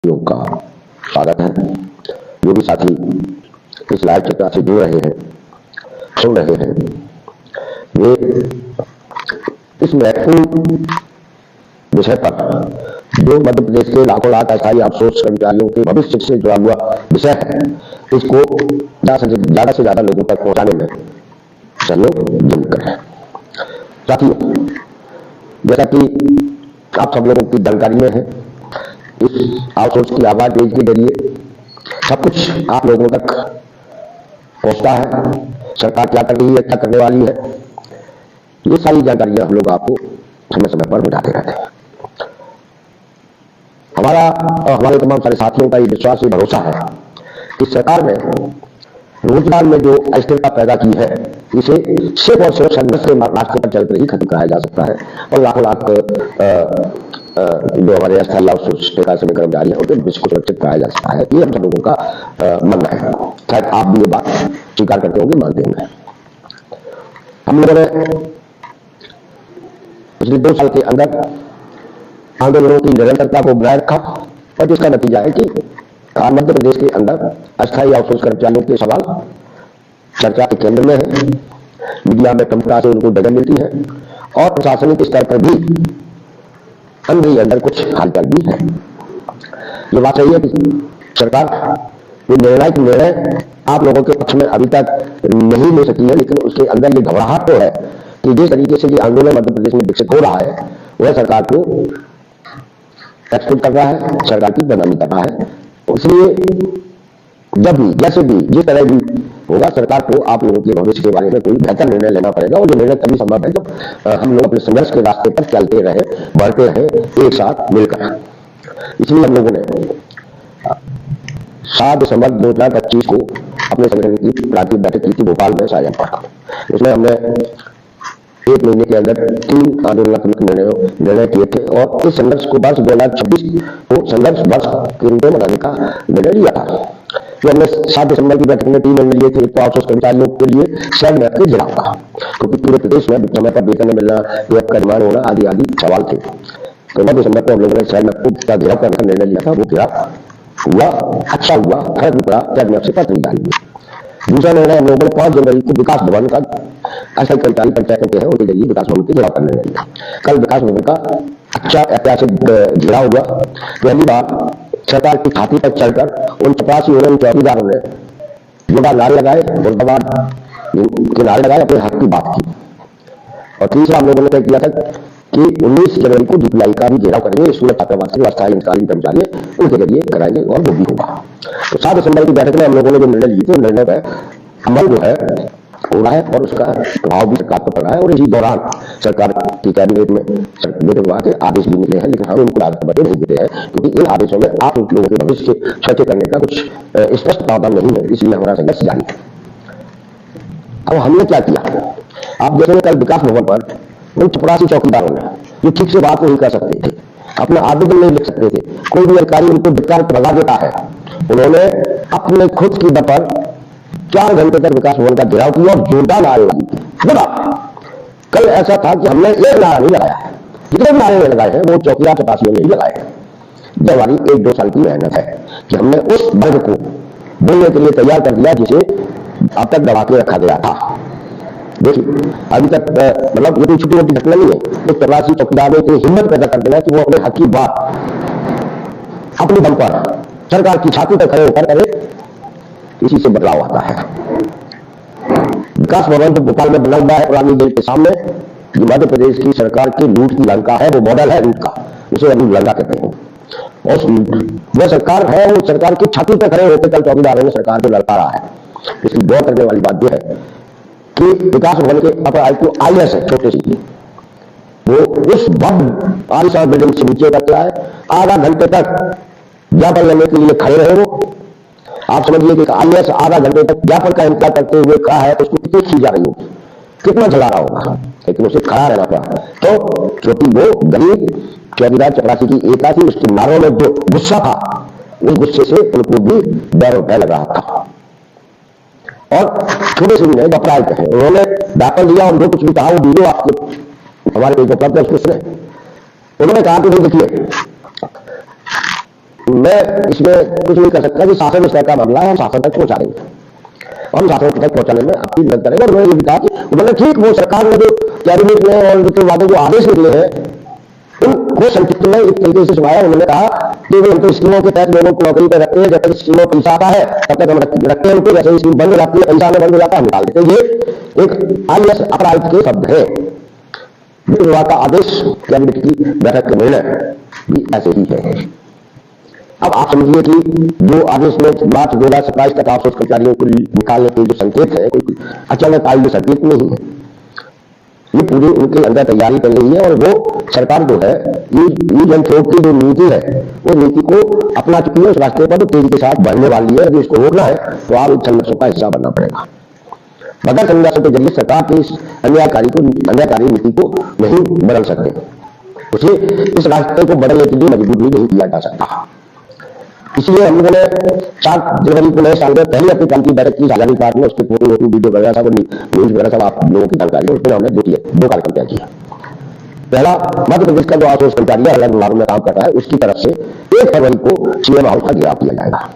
योग का स्वागत है। जो भी साथी इस लाइव चर्चा से जुड़ रहे हैं, सुन रहे हैं, वे इस महत्वपूर्ण विषय पर जो मध्य प्रदेश के लाखों लाख अस्थायी आउटसोर्स कर्मचारियों के भविष्य से जुड़ा हुआ विषय है, इसको ज्यादा से ज्यादा लोगों तक पहुंचाने में सहयोग जरूर करें। साथियों, जैसा कि आप सब लोगों की जानकारी में है, इस आउटसोर्स की आवाज रेज के जरिए सब कुछ आप लोगों तक पहुंचता है। सरकार क्या कर रही है, क्या करने वाली है, ये सारी जानकारियां हम लोग आपको समय समय पर बताते रहते हैं। हमारा और हमारे तमाम सारे साथियों का ये विश्वास, ये भरोसा है कि सरकार ने रोजगार में जो अस्थिरता पैदा की है, इसे सिर्फ और सिर्फ संघर्ष के रास्ते पर चलकर ही खत्म कराया जा सकता है। और लाखों लाख जो हमारे अस्थायी आउटसोर्स ठेका कर्मचारी हैं, उनके भविष्य को सुरक्षित कराया जा सकता है। ये हम सब लोगों का मानना है। शायद आप भी ये बात स्वीकार करते होंगे, मानते होंगे। हम लोगों ने पिछले 2 साल के अंदर आंदोलनों की निरंतरता को बनाए रखा, और जिसका नतीजा है कि मध्य प्रदेश के अंदर अस्थायी आउटसोर्स कर्मचारियों के सवाल चर्चा के केंद्र में है। मीडिया में प्रमुखता से उनको जगह मिलती है, और प्रशासनिक स्तर पर भी अंदर कुछ हालचाल भी है। ये बात सही है कि सरकार ये निर्णय आप लोगों के पक्ष में अभी तक नहीं ले सकी है, लेकिन उसके अंदर ये घबराहट तो है कि जिस तरीके से ये आंदोलन मध्य प्रदेश में विकसित हो रहा है, वह सरकार को एक्सपोर्ट कर रहा है, सरकार की बदनामी कर रहा है। इसलिए जब भी, जैसे भी, जिस तरह भी होगा, सरकार को आप लोगों के भविष्य के बारे में कोई बेहतर निर्णय लेना पड़ेगा। और जो निर्णय तभी संभव है जब हम लोग अपने संघर्ष के रास्ते पर चलते रहे, बढ़ते रहे, एक साथ मिलकर। इसलिए हम लोगों ने 7 दिसंबर 2025 को अपने संगठन की प्राथमिक बैठक की थी भोपाल में शाहजहां पार्क। उसमें हमने 1 महीने के अंदर 3 आंदोलनात्मक निर्णय किए थे, और इस संघर्ष को वर्ष 2026 को संघर्ष वर्ष के रूप में मनाने का निर्णय लिया था। जो हमने 7 दिसंबर की बैठक में 3 निर्णय लिए थे। एक तो आउटसोर्स कर्मचारियों के लिए शहर मैप के गिराव का, क्योंकि पूरे प्रदेश में समय पर वेतन न मिलना, वेब का निर्माण होना आदि आदि सवाल थे। 15 दिसंबर को हम लोगों ने शहर मैप का घेराव करने का निर्णय लिया था। वो घेराव हुआ, अच्छा हुआ, फर्क निकला, शहर मैप से पत्र निकाली। दूसरा निर्णय हम लोगों ने 5 जनवरी को विकास भवन का अस्थायी कर्मचारी पंचायतों के हैं, उनके जरिए विकास भवन के घेराव का निर्णय लिया। कल विकास भवन का अच्छा ऐतिहासिक घेराव हुआ। पहली बार सरकार की छाती पर चढ़कर उन 84 चौकीदारों ने जोड़ा नारे लगाए, मुर्दाबाद के नारे लगाए, अपने हक की बात की। और तीसरा हम लोगों ने तय किया था कि 19 जनवरी को DPI का भी घेराव करेंगे। स्कूल छात्रावास के अस्थायी कर्मचारी उनके जरिए कराएंगे, और वो भी होगा। तो 7 दिसंबर की बैठक में हम लोगों ने जो निर्णय लिए थे, निर्णय का अमल जो है हो रहा है, और उसका प्रभाव भी सरकार पर पड़ रहा है। और इसी दौरान सरकार की कैबिनेट में के आदेश भी मिले हैं, लेकिन हम उनको लागत बटे नहीं देते हैं, क्योंकि इन आदेशों में आप लोगों के भविष्य सुरक्षित करने का कुछ स्पष्ट प्रावधान नहीं है। इसलिए हमारा संघर्ष जारी है। अब हमने क्या किया, आप देखेंगे कल विकास भवन पर उन 84 चौकीदारों ने, जो ठीक से बात नहीं कर सकते थे, अपना आवेदन नहीं लिख सकते थे, कोई भी अधिकारी उनको धिक्कार भगा देता है, उन्होंने अपने खुद की दम पर 4 घंटे तक विकास भवन का घेराव किया, और जोरदार नारे लगाए। कल ऐसा था कि हमने एक नारा नहीं लगाया है, जितने नारे लगाए हैं वो चौकीदार 84 ने ही लगाए हैं। ये हमारी 1-2 साल की मेहनत है कि हमने उस वर्ग को बोलने के लिए तैयार कर दिया जिसे अब तक दबा के रखा गया था। देखिए, अभी तक मतलब ये कोई छोटी मोटी घटना नहीं है। तो 84 चौकीदार ने इतनी हिम्मत पैदा कर देना कि वो अपने हक की बात अपनी दम पर सरकार की छाती पर खड़े होकर करे। इसी से बदलाव आता है। विकास भवन जो भोपाल में बना हुआ है पुरानी जेल के सामने, जो मध्य प्रदेश की सरकार की लूट की लंका है, वो मॉडल है लूट का, उसे हम लंका कहते हैं। और वह सरकार है, वो सरकार की छाती पर खड़े होकर कल चौकीदारों ने सरकार को लड़का रहा है। इसकी गौर करने वाली बात यह है कि विकास भवन के अपर IS है, छोटे सी, वो उस भव्य आलिशान बिल्डिंग से नीचे करता है। आधा घंटे तक ज्ञापन लेने के लिए खड़े रहे वो। आप समझिए कि IS आधा घंटे तक ज्ञापन का इंतजार करते हुए खड़ा है, तो उसको कितनी खींच जा रही होगी, कितना जला रहा होगा, लेकिन उसे खड़ा रहना पड़ा। तो क्योंकि वो गरीब चौकीदार 84 की एकता थी, उसके नारों में जो गुस्सा था, उस गुस्से से उनको भी डर और भय लग रहा था। और छोटे से भी अपराध कहे, उन्होंने दाखिल दिया, और जो कुछ भी कहा वो वीडियो आपको हमारे पेज उपलब्ध है, उसको सुने। उन्होंने कहा कि देखिए मैं इसमें कुछ नहीं कर सकता कि शासन स्तर का मामला है, हम शासन तक पहुंचा देंगे, हम शासन तक पहुंचाने में आपकी मदद करेंगे। और उन्होंने ये भी कहा कि उन्होंने ठीक वो सरकार ने जो कैबिनेट में और वित्त विभाग को आदेश निकले हैं उनको संक्षिप्त में एक तरीके से सुनाया। उन्होंने कहा कि हम तो स्कीमों के तहत लोगों को नौकरी पर रखते हैं, जब तक स्कीमों पैसा आता है तब तक हम रखते हैं उनको, जैसे स्कीम बंद हो जाती है, पैसा आने बंद हो जाता है, हम निकाल देते हैं। ये एक आईएएस अपराध के शब्द है। वित्त विभाग का आदेश, कैबिनेट की बैठक का निर्णय भी ऐसे ही है। अब आप समझिए कि जो आदेश में मार्च 2027 तक आउटसोर्स कर्मचारियों को निकालने के जो संकेत है, कोई अचानक आई संकेत नहीं है, ये पूरी उनके अंदर तैयारी कर रही है। और वो सरकार जो है यूज एंड थ्रो की जो नीति है वो नीति को अपना चुकी है, उस रास्ते पर तो तेजी के साथ बढ़ने वाली है। यदि इसको रोकना है तो आप इन संघर्षों का हिस्सा बनना पड़ेगा। बगैर संघर्षों के जरिए सरकार की इस अन्यायकारी नीति को नहीं बदल सकते, उसे इस रास्ते को बदलने के लिए मजबूर भी नहीं किया जा सकता। इसलिए हम लोगों ने 4 जनवरी को नए साल में पहले अपनी क्रांति बैठक की साझा पार्ट में उसके फोटो वीडियो वगैरह सब न्यूज वगैरह सब आप लोगों की जानकारी, उसमें हमने दो कार्यक्रम तय किया। पहला, मध्य प्रदेश का जो आउटसोर्स कर्मचारी अलग विभागों में काम कर रहा है उसकी तरफ से 1 फरवरी को सीएम हाउस का घेराव किया जाएगा।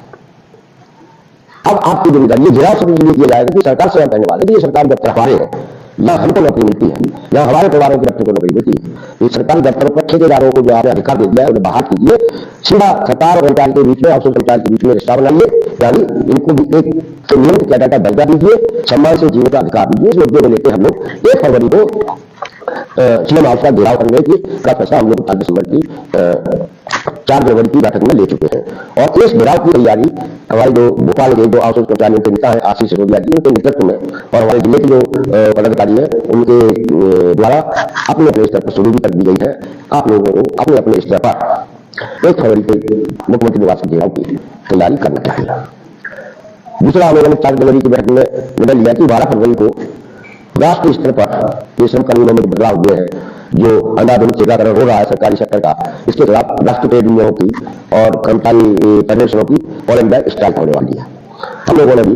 अब आपकी जिम्मेदारी ये घेराव समझ लिए किया जाएगा कि सरकार से हम कहने वाले कि ये सरकार जब तरफ आ रहे हैं या हमको नौकरी मिलती है या हमारे परिवारों के बच्चों को नौकरी मिलती है, ये सरकारी दफ्तरों पर ठेकेदारों को जो आपने अधिकार दे दिया है उन्हें बहाल कीजिए, सीधा सरकार और कर्मचारी के बीच में, आउटसोर्स कर्मचारी के बीच में रिश्ता बनाइए, यानी इनको भी एक नियमित कैडर का दर्जा दीजिए, सम्मान से जीवन का अधिकार दीजिए। इस मुद्दे को लेकर हम लोग 1 फरवरी को सीएम हाउस का घेराव करने की का फैसला हम लोग 4 दिसंबर की 4 जनवरी की बैठक में ले चुके हैं। और इस घेराव की तैयारी हमारे जो भोपाल के जो आउटसोर्स कर्मचारियों के नेता है आशीष सिसोदिया जी, उनके नेतृत्व में और हमारे जिले के जो पदाधिकारी है उनके द्वारा अपने अपने स्तर पर शुरू भी कर दी गई है। आप लोगों को अपने अपने स्तर पर 1 फरवरी के मुख्यमंत्री निवास के घेराव की तैयारी करना चाहिए। दूसरा, हम लोगों ने 4 जनवरी की बैठक में निर्णय लिया कि 12 फरवरी को राष्ट्रीय स्तर पर ये श्रम कानूनों में बदलाव हुए हैं, जो अंधाधुंध टीकाकरण हो रहा है सरकारी सेक्टर का, इसके खिलाफ राष्ट्रीय ट्रेड यूनियनों की और कर्मचारी फेडरेशनों की ऑल इंडिया स्ट्राइक होने वाली है। हम लोगों ने भी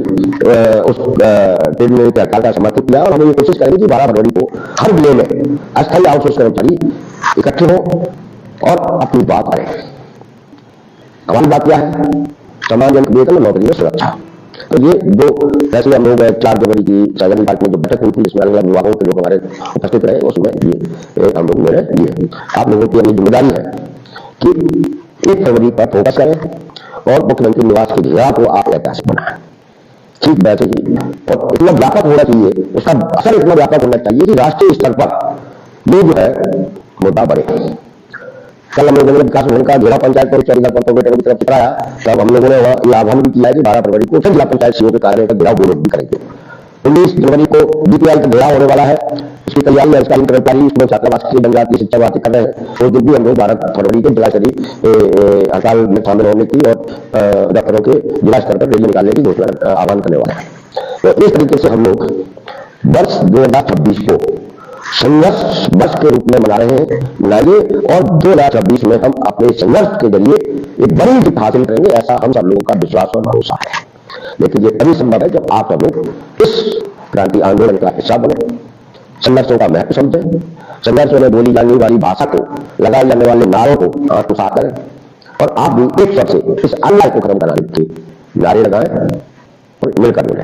उस ट्रेड यूनियन के हड़ताल का समर्थन किया और हम ये कोशिश करेंगे कि 12 फरवरी को हर जिले में अस्थायी आउटसोर्स कर्मचारी इकट्ठे हों और अपनी बात करें। हमारी बात क्या है? समानजनक वेतन और नौकरी में सुरक्षा। तो ये जो फैसले हम लोग 4 जनवरी की साझा पार्टी में जो बैठक हुई थी जिसमें अलग अलग विभागों के लोग हमारे उपस्थित रहे, उसमें ये हम लोग निर्णय लिए। आप लोगों की अपनी जिम्मेदारी है कि 1 फरवरी पर फोकस करें और मुख्यमंत्री निवास के घेराव को आप ऐतिहासिक बनाएं। ठीक वैसे ही और इतना व्यापक होना चाहिए, उसका असर इतना व्यापक होना चाहिए कि राष्ट्रीय स्तर पर ये जो है मुद्दा बढ़े। कल हम लोगों ने विकास भवन का जिला पंचायत और जिला कॉर्पोरेटर की तरफ चलाया, तब हम लोगों ने वह आह्वान भी किया है कि 12 फरवरी को जिला पंचायत सीओ के कार्यालय का घेराव भी करेंगे। 19 जनवरी को बीपीएल का घेराव होने वाला है, इसकी तैयारी अधिकारी कर्मचारी इसमें छात्रावास की जनजातीय शिक्षा बातें कर रहे हैं। तो दिन भी हम लोग 12 फरवरी के जिला स्तरीय हड़ताल में शामिल होने की और दफ्तरों के जिला स्तर पर रैली निकालने की घोषणा आह्वान करने वाले हैं। तो इस तरीके से हम लोग वर्ष 2026 को संघर्ष वर्ष के रूप में मनाइए और 2026 में हम अपने संघर्ष के जरिए एक बड़ी जीत हासिल करेंगे, ऐसा हम सब लोगों का विश्वास और भरोसा है। लेकिन ये तभी संभव है जब आप सब लोग इस क्रांति आंदोलन का हिस्सा बने, संघर्षों का महत्व समझें, संघर्षों में बोली जाने वाली भाषा को, लगाए जाने वाले नारों को आत्मसात करें और आप भी एक स्वर से इस अन्याय को खत्म कराने के नारे लगाएं और मिलकर जुड़े।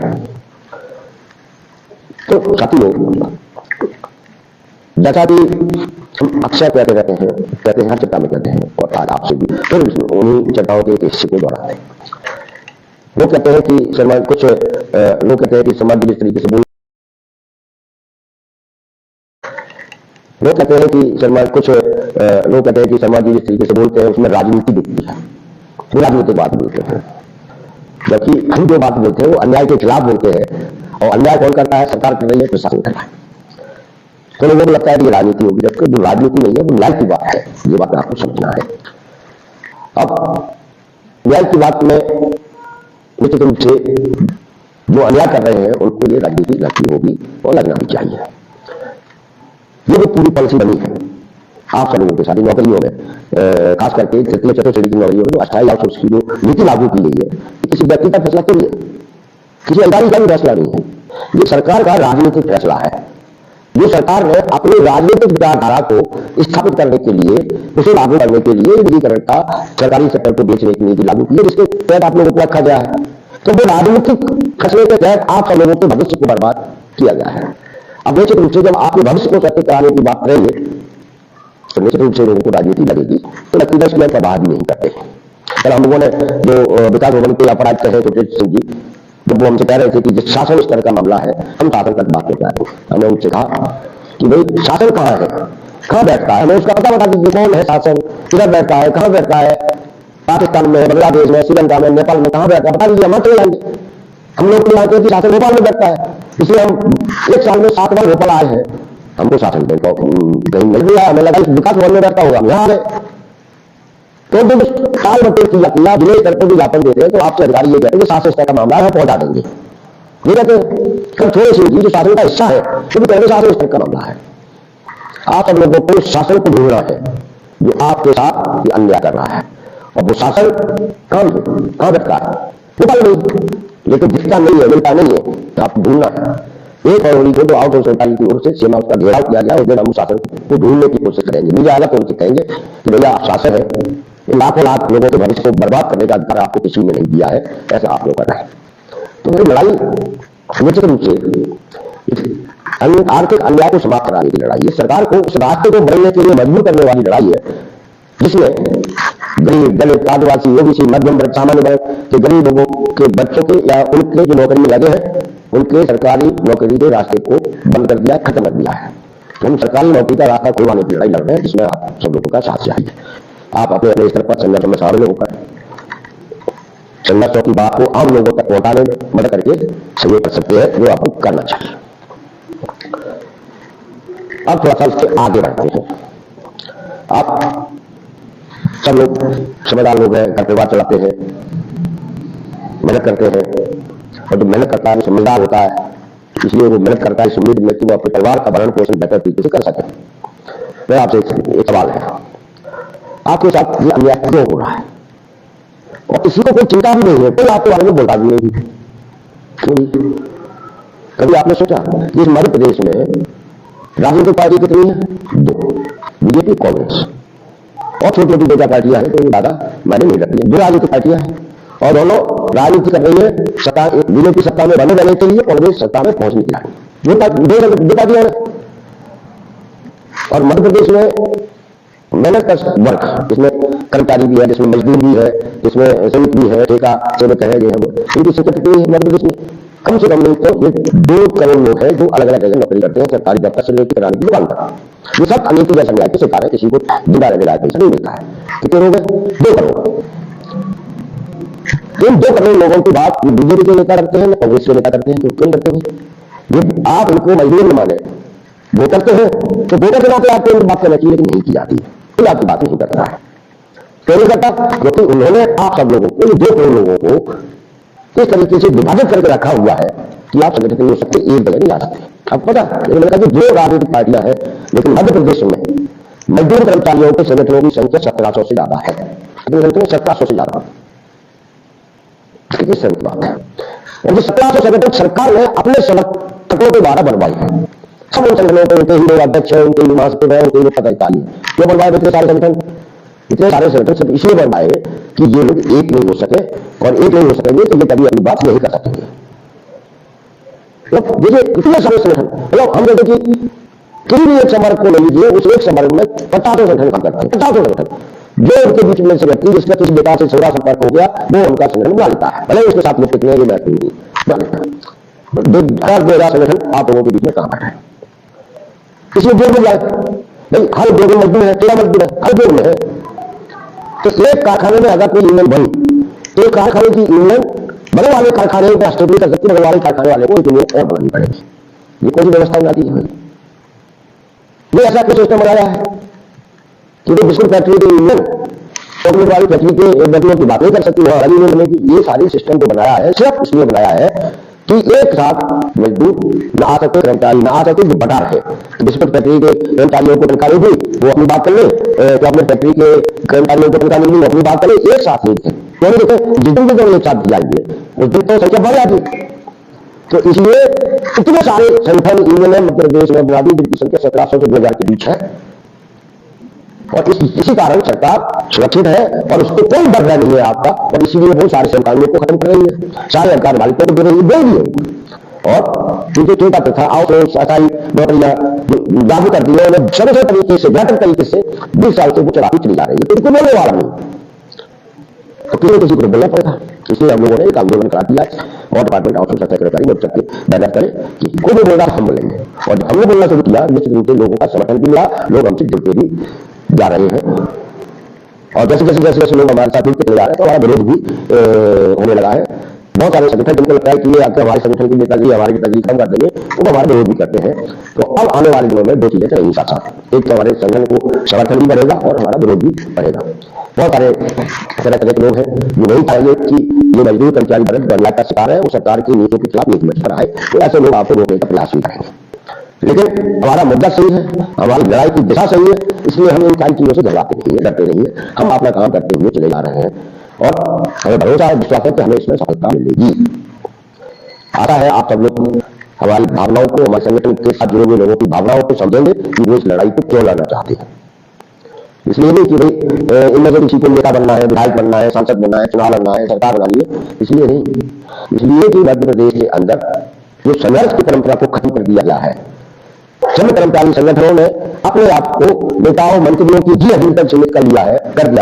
तो साथियों, जैसा कि हम अक्सर कहते रहते हैं हर चर्चा में कहते हैं और आज आपसे भी फिर उन्हीं चर्चाओं के हिस्से को दोहराते हैं। लोग कहते हैं कि कुछ लोग कहते हैं कि समाज जिस तरीके से लोग कहते हैं कि समाज जिस तरीके से बोलते हैं उसमें राजनीति दिखती है, राजनीतिक बात बोलते हैं, जबकि हम जो बात बोलते हैं वो अन्याय के खिलाफ बोलते हैं। और अन्याय कौन करता है? सरकार कर रही है, प्रशासन कर रहा है। तो लोगों को लगता है कि राजनीति होगी, जबकि वो राजनीति नहीं है, वो न्याय की बात है। ये बात आपको समझना है। अब न्याय की बात में निश्चित रूप से जो अन्याय कर रहे हैं उनके लिए राजनीति लगती होगी और लगना भी चाहिए। ये जो पूरी पॉलिसी बनी है आप सब लोगों के साथ नौकरियों में, खास करके तृतीय चतुर्थ श्रेणी की नौकरियों में जो अस्थायी आउटसोर्स की जो नीति लागू की गई है, किसी व्यक्ति का फैसला नहीं है, किसी अधिकारी का भी फैसला नहीं है, ये सरकार का राजनीतिक फैसला है। जो सरकार ने अपनी राजनीतिक विचारधारा को स्थापित करने के लिए, उसे लागू करने के लिए निजीकरण का सरकारी सेक्टर को बेचने की नीति लागू की है, जिसके तहत आप लोगों को रखा गया है। तो वो राजनीतिक फैसले के तहत आप सब लोगों के भविष्य को बर्बाद किया गया है। अब निश्चित रूप से जब आपके भविष्य को सुरक्षित कराने की बात करेंगे तो निश्चित रूप से लोगों को राजनीति लगेगी, तो नतीजा इसमें प्रभाव भी नहीं करते। कल हम लोगों ने जो विकास भवन के अपराध कहे तो सिंह जी, जब वो हमसे कह रहे थे कि जिस शासन स्तर का मामला है, हम शासन तक बात कर रहे हैं, हमने उनसे कहा कि भाई शासन कहाँ है, कहाँ बैठता है, हमें उसका पता बता दीजिए कौन है शासन, किधर बैठता है, कहाँ बैठता है, पाकिस्तान में, बांग्लादेश में, श्रीलंका में, नेपाल में कहाँ बैठता है बता दीजिए, हम चले जाएंगे। हम लोग यहाँ के शासन भोपाल में बैठता है, इसलिए हम एक साल में 7 बार भोपाल आए हैं, हमको शासन कहीं मिल गया, हमें लगा विकास भवन में बैठता होगा, हम यहाँ गए। तो जब साल बटे किया जिले स्तर पर भी ज्ञापन देते हैं तो आपसे अधिकारी ये कहते हैं कि शासन स्तर का मामला है पहुंचा देंगे, ये कहते थोड़े से जो शासन का हिस्सा है तो भी कहते शासन स्तर का मामला है। आप सब लोगों को शासन को ढूंढना है जो आपके साथ अन्याय कर रहा है, और वो शासन कहां बैठता है, भोपाल नहीं, लेकिन दिखता नहीं है, मिलता नहीं है, तो आप ढूंढना है। 1 फरवरी को जो आउट ऑफ सरकार की ओर से सीमा उसका घेराव किया गया, उस दिन हम शासन को ढूंढने की कोशिश करेंगे। मिल जाएगा तो उनसे कहेंगे कि भैया आप शासन है, लाखों लाख लोगों के भविष्य को बर्बाद करने का अधिकार आपको किसी ने नहीं दिया है, ऐसा आप लोग कर रहे हैं। तो मेरी लड़ाई निश्चित रूप से आर्थिक अन्याय को समाप्त कराने की लड़ाई है, सरकार को उस रास्ते को बढ़ने के लिए मजबूर करने वाली लड़ाई है, जिसमें गरीब, दलित, आदिवासी, ओबीसी, मध्यम वर्ग, सामान्य वर्ग के गरीब लोगों के बच्चों के या उनके जो नौकरी में लगे हैं उनके सरकारी नौकरी के रास्ते को बंद कर दिया, खत्म कर दिया है। हम सरकारी नौकरी का रास्ता खुलवाने की लड़ाई लड़ रहे हैं, जिसमें आप सब लोगों का साथ चाहिए। आप अपने अपने स्तर पर संगठन में शामिल होकर संगठनों की बात को आम लोगों तक पहुंचाने में मदद करके सहयोग कर सकते हैं, जो आपको करना चाहिए। अब थोड़ा सा इससे आगे बढ़ते हैं। आप सब लोग समझदार लोग हैं, घर परिवार चलाते हैं, मेहनत करते हैं, और जो मेहनत करता है समझदार होता है, इसलिए वो मेहनत करता है इस उम्मीद में कि वो अपने परिवार का भरण पोषण बेहतर तरीके से कर सके। मेरा आपसे एक सवाल है, आपके साथ ये अन्याय क्यों हो रहा है और किसी को कोई चिंता भी नहीं है, कोई आपके बारे में बोलता भी नहीं? कभी आपने सोचा कि इस मध्य प्रदेश में राजनीतिक पार्टी कितनी है? 2, बीजेपी, कांग्रेस, और छोटी छोटी 2 पार्टियां हैं तो ज्यादा मायने नहीं रखती है। 2 राजनीतिक पार्टियां हैं और दोनों राजनीति कर रही है सत्ता, बीजेपी सत्ता में बने रहने के लिए, कांग्रेस सत्ता में पहुंचने के लिए। 2 पार्टियां हैं। और मध्य प्रदेश में मेहनत का वर्ग, जिसमें कर्मचारी भी है, जिसमें मजदूर भी है, जिसमें श्रमिक भी है, ठेका सेवक है, इनकी संख्या कितनी है मध्य प्रदेश में? कम से कम नहीं तो ये 2 करोड़ लोग हैं जो अलग अलग जगह नौकरी करते हैं, सरकारी दफ्तर से लेकर किराने की दुकान तक। ये सब अनियमित जैसा न्याय की शिकार है, किसी को जिंदा रहने लायक पैसा नहीं मिलता है। कितने लोग हैं? 2 करोड़। इन 2 करोड़ लोगों की बात बीजेपी के नेता करते हैं, कांग्रेस के नेता करते हैं, तो क्यों करते हैं? ये आप इनको मजदूर न माने, वो करते हैं तो वोटर के नाते आपको बात करना चाहिए, लेकिन नहीं की जाती है, कोई आपकी बात नहीं करता है। क्यों नहीं करता? क्योंकि उन्होंने आप सब लोगों को, 2 करोड़ लोगों को इस तरीके से विभाजित करके रखा हुआ है कि आप संगठित नहीं हो सकते, एक जगह नहीं जा सकते। अब पता, लेकिन मैंने कहा कि 2 राजनीतिक पार्टियां हैं, लेकिन मध्य प्रदेश में मजदूर कर्मचारियों के संगठनों की संख्या 1700 से ज्यादा है। 1700 से ज्यादा कितनी सही बात है। और 1700 संगठन सरकार ने अपने समर्थकों के द्वारा बनवाई है। सब उन संगठनों के उनके ही लोग अध्यक्ष है, उनके ही महासचिव है, उनके ही पदाधिकारी है। क्यों बनवाए इतने सारे संगठन? इतने सारे संगठन सब इसलिए बनवाए कि ये लोग एक नहीं हो सके, और एक नहीं हो सकेंगे तो ये कभी अपनी बात नहीं कर सकेंगे। देखिए इतने सारे संगठन, मतलब हम कहते कि किसी भी एक संवर्ग को ले लीजिए, उस एक संवर्ग में 50 संगठन काम करते हैं, 50 संगठन, जो उनके बीच में से व्यक्ति जिसका किसी बेटा से छोटा संपर्क हो गया वो उनका संगठन बना लेता है, भले उसके साथ लोग कितने भी बैठे नहीं बना लेता है। 2,000 संगठन आप लोगों के बीच में काम कर रहे हैं। इसमें उद्योग जाए भाई, हर उद्योग में मजदूर है, 13 मजदूर है, हर उद्योग में है। तो एक कारखाने में अगर कोई यूनियन बनी, एक कारखाने की यूनियन बड़े वाले कारखाने को स्टेबल कर सकती है, बड़े वाले कारखाने वाले को यूनियन और बनानी पड़ेगी। ये कोई व्यवस्था बनाती है? ये ऐसा कुछ सिस्टम बनाया है कि बिस्कुट फैक्ट्री की यूनियन चॉकलेट वाली फैक्ट्री के व्यक्तियों की बात नहीं कर सकती है, अलग यूनियन बनेगी। ये सारी सिस्टम को बनाया है सिर्फ इसलिए बनाया है कि एक साथ मजदूर न आ सके, कर्मचारी न आ सके, जो बटा रहे। बिस्कुट फैक्ट्री के कर्मचारियों को तनख्वाह मिली, वो अपनी बात कर ले, चॉकलेट फैक्ट्री के कर्मचारियों को तनख्वाह मिली, वो अपनी बात कर ले, एक साथ नहीं थे। क्यों नहीं देखे? जिस दिन भी एक साथ जाएंगे उस दिन तो संख्या बढ़ जाती। तो इसलिए इतने सारे संगठन यूनियन है मध्य प्रदेश में बुनियादी जिनकी संख्या 1700 से 2000 के बीच है, और इसी कारण सरकार सुरक्षित है और उसको कोई डर नहीं है आपका, और इसीलिए बहुत सारे संकायों को खत्म कर रही है, सारे अधिकार मालिकों को दे रही है, और चूंकि छोटा प्रथा आउटसोर्स सरकारी नौकरियां लागू कर दी है, उन्हें सरल तरीके से बेहतर तरीके से 20 साल से वो चलाती चली जा रही है, तो बोलने वाला नहीं, तो किसी को बोलना पड़ेगा। इसलिए हम लोगों ने एक आंदोलन करा दिया और डिपार्टमेंट आउटसोर्स सेक्रेटरी लोग सबके बैनर करें कि कोई भी बोल रहा हम बोलेंगे, और हमने बोलना शुरू किया निश्चित रूप से लोगों का समर्थन भी मिला, लोग हमसे जुड़ते भी जा रहे हैं, और जैसे लोग हमारे साथ जुड़ते चले जा रहे हैं तो हमारा विरोध भी होने लगा है। बहुत सारे संगठन जिनको लगता है कि ये आकर हमारे संगठन की नेताजी हमारी नेताजी कम कर देंगे, वो हमारे विरोध भी करते हैं। तो अब आने वाले दिनों में दो चीजें चलेंगी साथ साथ, एक तो हमारे संगठन को समर्थन भी बढ़ेगा और हमारा विरोध भी बढ़ेगा। बहुत सारे तरह तरह के लोग हैं जो नहीं चाहेंगे कि ये मजदूर कर्मचारी वर्ग अन्याय का शिकार है, वो सरकार की नीतियों के खिलाफ नीति पर आए, तो ऐसे लोग आपको रोकने का प्रयास भी करेंगे। लेकिन हमारा मुद्दा सही है, हमारी लड़ाई की दिशा सही है, इसलिए हम इन सारी चीजों से घबराते नहीं है, डरते नहीं है, हम अपना काम करते हुए चले जा रहे हैं, और हमें भरोसा है, विश्वास है कि हमें इसमें सफलता मिलेगी। आशा है आप सब लोग हमारी भावनाओं को, हमारे संगठन के साथ जुड़े हुए लोगों की भावनाओं को समझेंगे कि वो इस लड़ाई को क्यों लड़ना चाहते हैं। इसलिए नहीं कि भाई इनमें से किसी को नेता बनना है, विधायक बनना है, सांसद बनना है, चुनाव लड़ना है, सरकार बनानी है, इसलिए नहीं, इसलिए कि मध्य प्रदेश के अंदर जो संघर्ष की परंपरा को खत्म कर दिया गया है, सभी कर्मचारी संगठनों ने अपने आप को नेताओं मंत्रियों की जी हड्डी तक सीमित कर दिया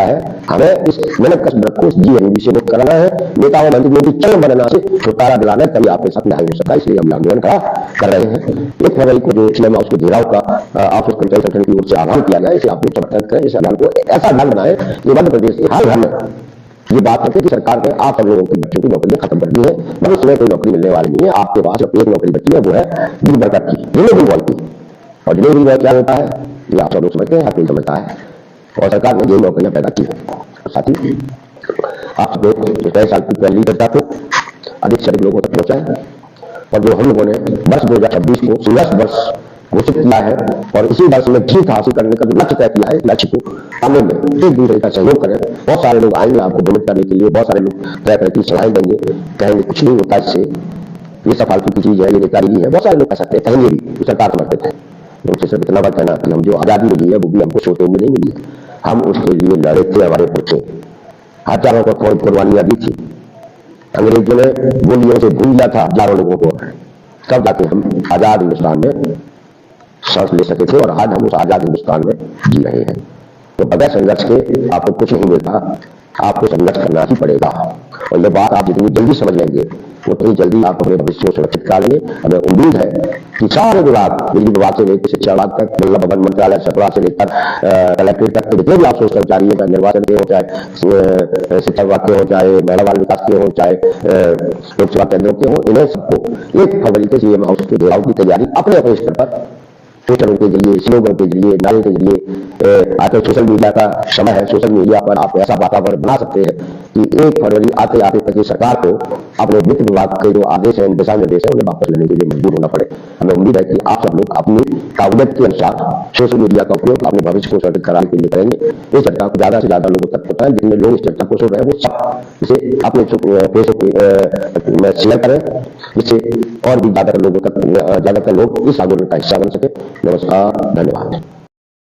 है। हमें इस मेहनत कसरत को जी हड्डी से मुक्त कराना है, नेताओं मंत्रियों की चरम बनना से छुटकारा दिलाना है, तभी आपके साथ न्याय हो सकता है। इसलिए हम आंदोलन कर रहे हैं। 1 फरवरी को जो सिनेमा उसके घेराव का आपस कर्मचारी संगठन की ओर से आह्वान किया गया, इसे आप लोग समर्थन करें, इस अभियान को ऐसा ढंग बनाए कि मध्य प्रदेश के हर घर में ये बात है कि सरकार ने आप सब लोगों की बच्चों की नौकरियां खत्म कर दी है, भविष्य में कोई नौकरी मिलने वाली नहीं है, आपके पास एक नौकरी बची है, वो है दिन बरकत की, डिलीवरी बॉय की। और डिलीवरी बॉय क्या होता है ये आप सब लोग समझते हैं, हर कोई समझता है, और सरकार ने ये नौकरियां पैदा की है। साथ ही आप सब लोग 23 साल की पहली चर्चा को अधिक से अधिक लोगों तक पहुंचाएं, और जो हम लोगों ने वर्ष 2026 को संघर्ष वर्ष घोषित किया है, और इसी वर्ष में जीत हासिल करने का जो लक्ष्य तय किया है, लक्ष्य को पाने में एक दूसरे का सहयोग करें। बहुत सारे लोग आएंगे आपको डोनेट करने के लिए, बहुत सारे लोग तरह तरह की सलाहें देंगे, कहेंगे कुछ नहीं होता इससे, ये सब फालतू की चीज है, ये नेतागिरी है, बहुत सारे लोग कह सकते हैं, कहेंगे भी सरकार समर्थित है। उनसे सिर्फ इतना बात कहना कि हम जो आजादी मिली है वो भी हमको सोते हुए नहीं मिली है, हम उसके लिए लड़े थे, हमारे पूछे हजारों को कुर्बानियां दी थी, अंग्रेजों ने गोलियों से भून दिया था हजारों लोगों को, तब जाके हम आजाद हिंदुस्तान में सांस ले सके थे, और आज हम उस आजाद हिंदुस्तान में जी रहे हैं। तो बगैर संघर्ष के आपको कुछ नहीं मिलता, आपको संघर्ष करना ही पड़ेगा, और ये बात आप जितनी जल्दी समझ लेंगे उतनी जल्दी आप अपने भविष्य को सुरक्षित कर लेंगे। हमें उम्मीद है कि सारे विभाग, बिजली विभाग से लेकर शिक्षा विभाग तक, महिला भवन मंत्रालय सतरा से लेकर कलेक्ट्रेट तक जितने भी आउटसोर्स कर्मचारी है, निर्वाचन के हो, चाहे शिक्षा विभाग के हो, चाहे महिला बाल विकास के हो, चाहे लोक सेवा केंद्रों के हो, इन्हें सबको 1 फरवरी से सीएम हाउस के घेराव की तैयारी अपने अपने स्तर पर पोस्टरों के जरिए, स्लोगन के जरिए, नारे के जरिए, आजकल सोशल मीडिया का समय है, सोशल मीडिया पर आप ऐसा वातावरण बना सकते हैं कि 1 फरवरी आते आते तक सरकार को अपने वित्त विभाग के जो आदेश है, दिशा निर्देश है, उन्हें वापस लेने के लिए मजबूर होना पड़े। हमें उम्मीद है कि आप सब लोग अपनी काबिलियत के अनुसार सोशल मीडिया का उपयोग अपने भविष्य को सुरक्षित कराने के लिए करेंगे। इस चर्चा को ज्यादा से ज्यादा लोगों तक पहुंचाएं, जितने लोग इस चर्चा को सुन रहे हैं वो सब इसे अपने फेसबुक में शेयर करें, जिससे और भी ज्यादातर लोगों तक, ज्यादातर लोग इस आंदोलन का हिस्सा बन सके। नमस्कार, धन्यवाद।